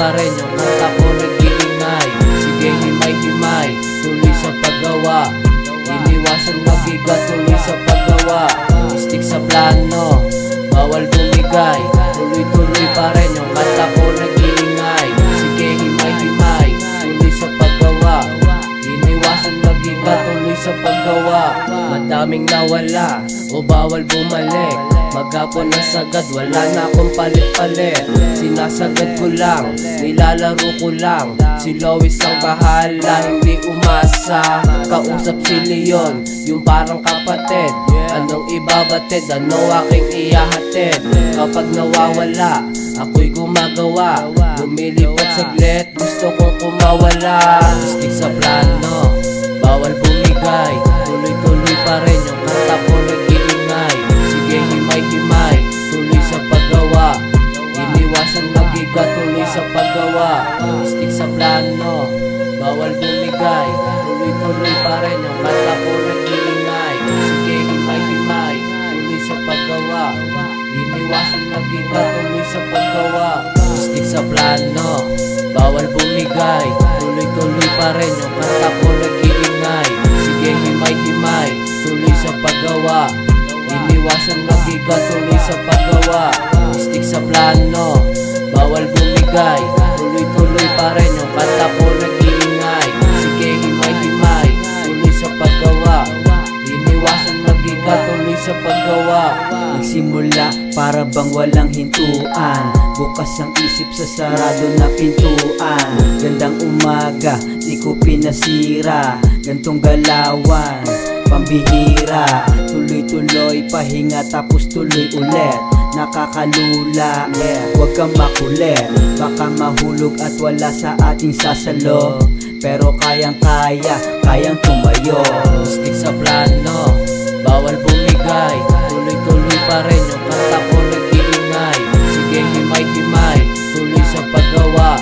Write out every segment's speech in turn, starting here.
pa rin yung kanta ko nag-iingay. Sige himay-himay, tuloy sa paggawa. Iniwasan magiga, tuloy sa paggawa. Stick sa plano, bawal bumigay. Tuloy-tuloy pa rin yung kanta ko nag-iingay. Sige himay-himay, tuloy sa paggawa. Iniwasan magiga, tuloy sa paggawa. Madaming nawala o bawal bumalik. Maghapon na sagad, wala na akong palit-palit. Sinasagad ko lang, nilalaro ko lang. Si Lois ang bahala, hindi umasa. Kausap si Leon, yung parang kapatid. Anong ibabatid, ano aking iyahatid? Kapag nawawala, ako'y gumagawa. Lumilipat saglit, gusto kong kumawala. Stick sa plano, bawal bumigay. Tuloy-tuloy pa rin yung kanta ko nag-iingay. Sige himay-himay, tuloy sa paggawa. Iniwasan magiga, tuloy sa paggawa. Stick sa plano, bawal bumigay. Tuloy-tuloy pa rin yung kanta ko nag-iingay. Sige himay-himay, tuloy sa paggawa. Iniwasan magiga, tuloy sa paggawa. Stick sa plano, bawal bumigay. Tuloy-tuloy pa rin yung kanta ko nag-iingay. Sige himay-himay, tuloy sa paggawa. Iniwasan magiga, tuloy sa paggawa. Stick sa plano, bawal bumigay. Tuloy-tuloy pa rin yung kanta ko nag-iingay. Sige himay-himay, tuloy sa paggawa. Iniwasan magiga, tuloy sa paggawa. Nagsimula para bang walang hintuan. Bukas ang isip sa sarado na pintuan. Gandang umaga, di ko pinasira. Gantong galawan, pambihira. Tuloy-tuloy, pahinga tapos tuloy ulit. Nakakalula, huwag kang makulit. Baka mahulog at wala sa ating sasalo. Pero kayang-kaya, kayang tumayo. Stick sa plano, bawal bumigay. Tuloy-tuloy pa rin yung kanta ko nag-iingay. Sige himay-himay, tuloy sa paggawa.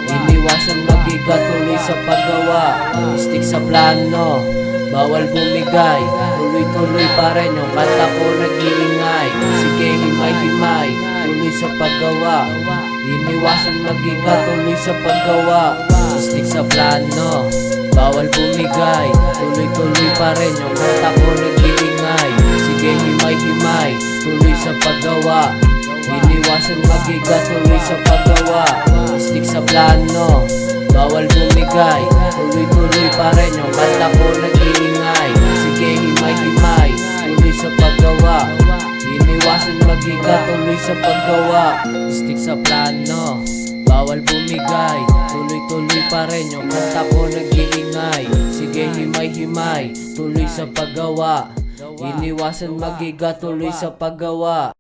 Iniwasan magiga, tuloy sa paggawa. Stick sa plano, bawal bumigay. Tuloy-tuloy pa rin yung kanta ko nag-iingay. Sige himay-himay, tuloy sa paggawa. Iniwasan magiga, tuloy sa paggawa. Stick sa plano, bawal bumigay. Tuloy-tuloy pa rin yung kanta ko nag-iingay. Sige himay-himay, tuloy sa paggawa. Iniwasan magiga, tuloy sa paggawa. Stick sa plano, bawal bumigay. Tuloy-tuloy pa rin yung kanta ko nag-iingay. Sige himay-himay, tuloy sa paggawa. Iniwasan magiga, tuloy sa paggawa. Stick sa plano, bawal bumigay. Tuloy-tuloy pa rin yung kanta ko nag-iingay. Sige himay-himay, tuloy sa paggawa. Iniwasan magiga, tuloy sa paggawa.